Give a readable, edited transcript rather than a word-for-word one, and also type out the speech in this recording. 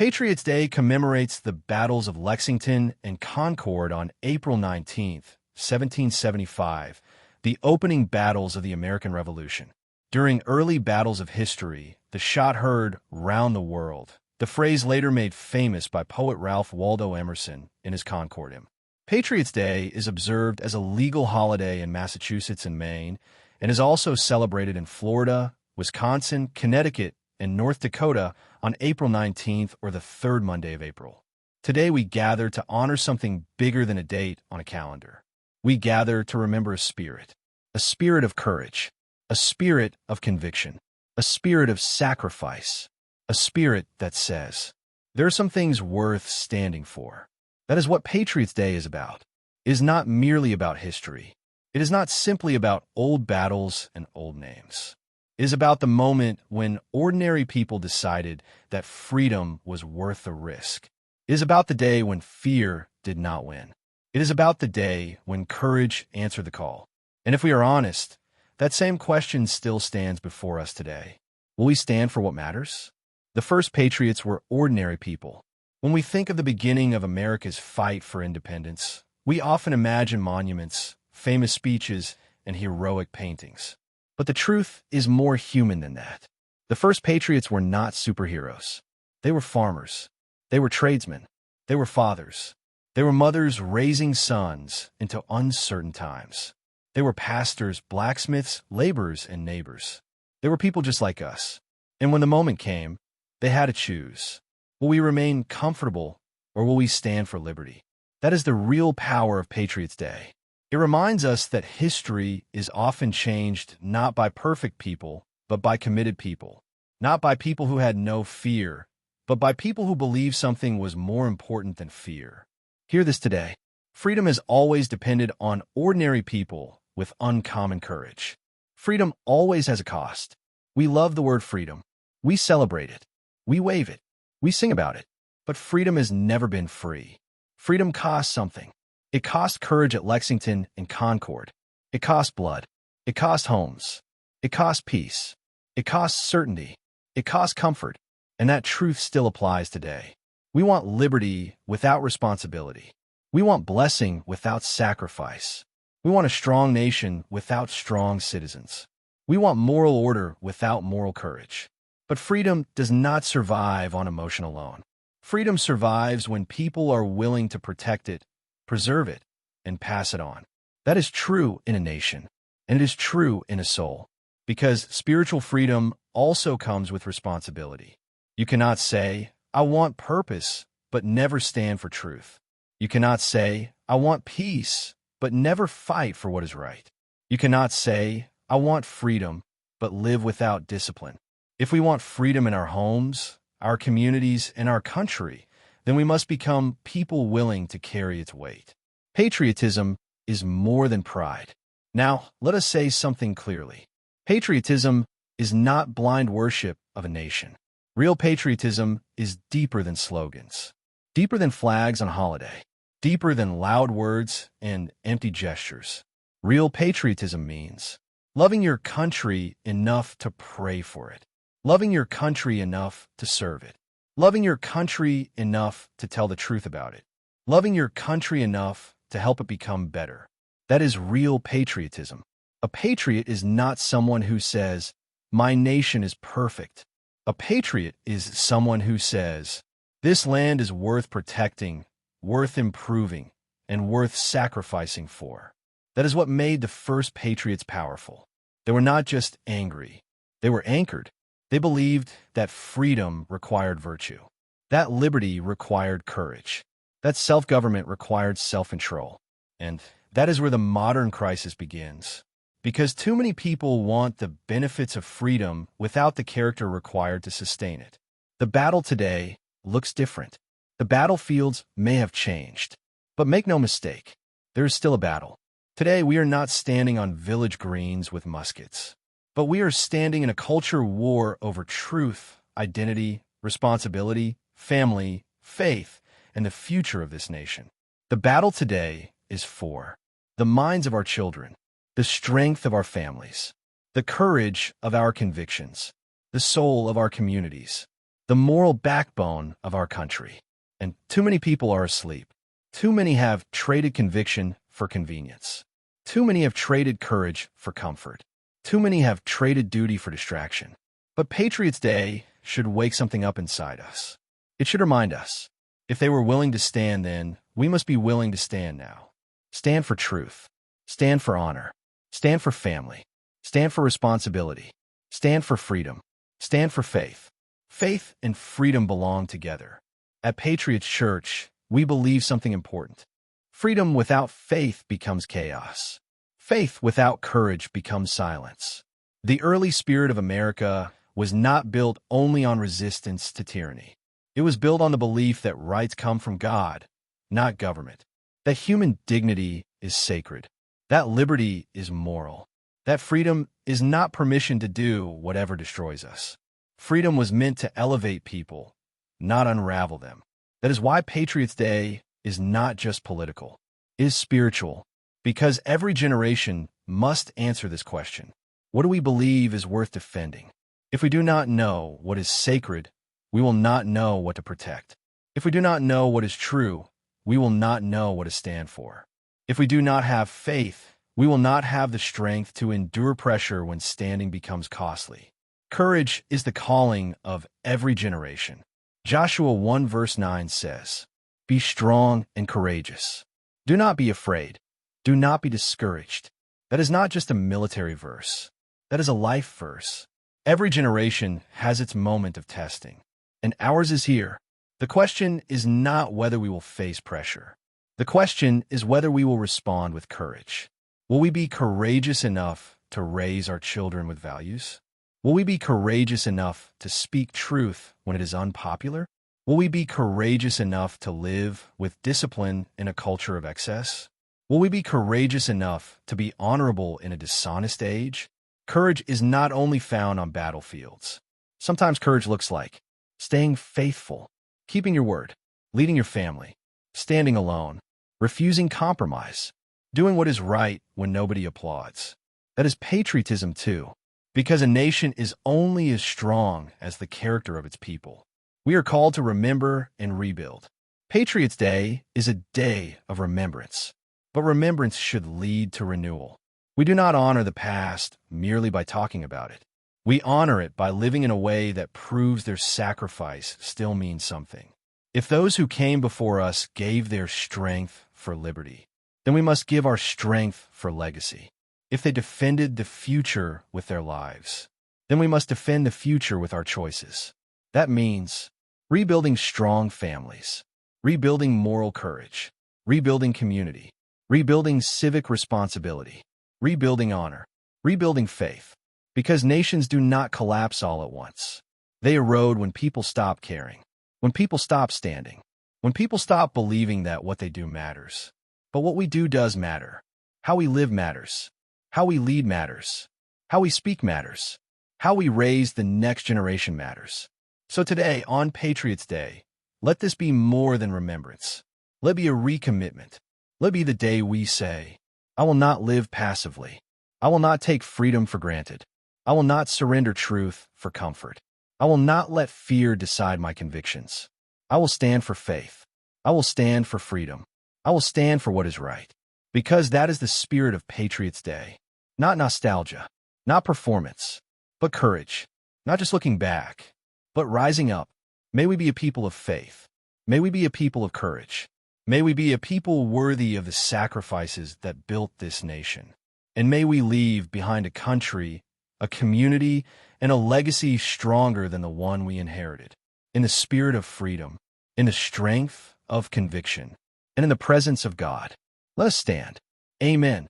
Patriots Day commemorates the battles of Lexington and Concord on April 19, 1775, the opening battles of the American Revolution. During early battles of history, the shot heard round the world, the phrase later made famous by poet Ralph Waldo Emerson in his Concord hymn. Patriots Day is observed as a legal holiday in Massachusetts and Maine, and is also celebrated in Florida, Wisconsin, Connecticut, and North Dakota on April 19th or the third Monday of April. Today we gather to honor something bigger than a date on a calendar. We gather to remember a spirit of courage, a spirit of conviction, a spirit of sacrifice, a spirit that says, there are some things worth standing for. That is what Patriots Day is about. It is not merely about history. It is not simply about old battles and old names. It is about the moment when ordinary people decided that freedom was worth the risk. It is about the day when fear did not win. It is about the day when courage answered the call. And if we are honest, that same question still stands before us today. Will we stand for what matters? The first patriots were ordinary people. When we think of the beginning of America's fight for independence, we often imagine monuments, famous speeches, and heroic paintings. But the truth is more human than that. The first patriots were not superheroes. They were farmers. They were tradesmen. They were fathers. They were mothers raising sons into uncertain times. They were pastors, blacksmiths, laborers, and neighbors. They were people just like us. And when the moment came, they had to choose. Will we remain comfortable, or will we stand for liberty? That is the real power of Patriots Day. It reminds us that history is often changed not by perfect people, but by committed people. Not by people who had no fear, but by people who believed something was more important than fear. Hear this today. Freedom has always depended on ordinary people with uncommon courage. Freedom always has a cost. We love the word freedom. We celebrate it. We wave it. We sing about it. But freedom has never been free. Freedom costs something. It cost courage at Lexington and Concord. It cost blood. It cost homes. It cost peace. It cost certainty. It cost comfort. And that truth still applies today. We want liberty without responsibility. We want blessing without sacrifice. We want a strong nation without strong citizens. We want moral order without moral courage. But freedom does not survive on emotion alone. Freedom survives when people are willing to protect it, preserve it, and pass it on. That is true in a nation, and it is true in a soul, because spiritual freedom also comes with responsibility. You cannot say, I want purpose, but never stand for truth. You cannot say, I want peace, but never fight for what is right. You cannot say, I want freedom, but live without discipline. If we want freedom in our homes, our communities, and our country, then we must become people willing to carry its weight. Patriotism is more than pride. Now, let us say something clearly. Patriotism is not blind worship of a nation. Real patriotism is deeper than slogans, deeper than flags on holiday, deeper than loud words and empty gestures. Real patriotism means loving your country enough to pray for it, loving your country enough to serve it, loving your country enough to tell the truth about it, loving your country enough to help it become better. That is real patriotism. A patriot is not someone who says, my nation is perfect. A patriot is someone who says, this land is worth protecting, worth improving, and worth sacrificing for. That is what made the first patriots powerful. They were not just angry. They were anchored. They believed that freedom required virtue, that liberty required courage, that self-government required self-control. And that is where the modern crisis begins. Because too many people want the benefits of freedom without the character required to sustain it. The battle today looks different. The battlefields may have changed. But make no mistake, there is still a battle. Today we are not standing on village greens with muskets. But we are standing in a culture war over truth, identity, responsibility, family, faith, and the future of this nation. The battle today is for the minds of our children, the strength of our families, the courage of our convictions, the soul of our communities, the moral backbone of our country. And too many people are asleep. Too many have traded conviction for convenience. Too many have traded courage for comfort. Too many have traded duty for distraction. But Patriots Day should wake something up inside us. It should remind us, if they were willing to stand then, we must be willing to stand now. Stand for truth. Stand for honor. Stand for family. Stand for responsibility. Stand for freedom. Stand for faith. Faith and freedom belong together. At Patriots Church, we believe something important. Freedom without faith becomes chaos. Faith without courage becomes silence. The early spirit of America was not built only on resistance to tyranny. It was built on the belief that rights come from God, not government. That human dignity is sacred. That liberty is moral. That freedom is not permission to do whatever destroys us. Freedom was meant to elevate people, not unravel them. That is why Patriots Day is not just political. It is spiritual, because every generation must answer this question. What do we believe is worth defending? If we do not know what is sacred, we will not know what to protect. If we do not know what is true, we will not know what to stand for. If we do not have faith, we will not have the strength to endure pressure when standing becomes costly. Courage is the calling of every generation. Joshua 1 verse 9 says, "Be strong and courageous. Do not be afraid. Do not be discouraged." That is not just a military verse. That is a life verse. Every generation has its moment of testing, and ours is here. The question is not whether we will face pressure. The question is whether we will respond with courage. Will we be courageous enough to raise our children with values? Will we be courageous enough to speak truth when it is unpopular? Will we be courageous enough to live with discipline in a culture of excess? Will we be courageous enough to be honorable in a dishonest age? Courage is not only found on battlefields. Sometimes courage looks like staying faithful, keeping your word, leading your family, standing alone, refusing compromise, doing what is right when nobody applauds. That is patriotism too, because a nation is only as strong as the character of its people. We are called to remember and rebuild. Patriots Day is a day of remembrance, but remembrance should lead to renewal. We do not honor the past merely by talking about it. We honor it by living in a way that proves their sacrifice still means something. If those who came before us gave their strength for liberty, then we must give our strength for legacy. If they defended the future with their lives, then we must defend the future with our choices. That means rebuilding strong families, rebuilding moral courage, rebuilding community, rebuilding civic responsibility, rebuilding honor, rebuilding faith. Because nations do not collapse all at once. They erode when people stop caring, when people stop standing, when people stop believing that what they do matters. But what we do does matter. How we live matters. How we lead matters. How we speak matters. How we raise the next generation matters. So today, on Patriots Day, let this be more than remembrance. Let it be a recommitment. Let it be the day we say, I will not live passively. I will not take freedom for granted. I will not surrender truth for comfort. I will not let fear decide my convictions. I will stand for faith. I will stand for freedom. I will stand for what is right. Because that is the spirit of Patriots Day. Not nostalgia, not performance, but courage. Not just looking back, but rising up. May we be a people of faith. May we be a people of courage. May we be a people worthy of the sacrifices that built this nation. And may we leave behind a country, a community, and a legacy stronger than the one we inherited. In the spirit of freedom, in the strength of conviction, and in the presence of God. Let us stand. Amen.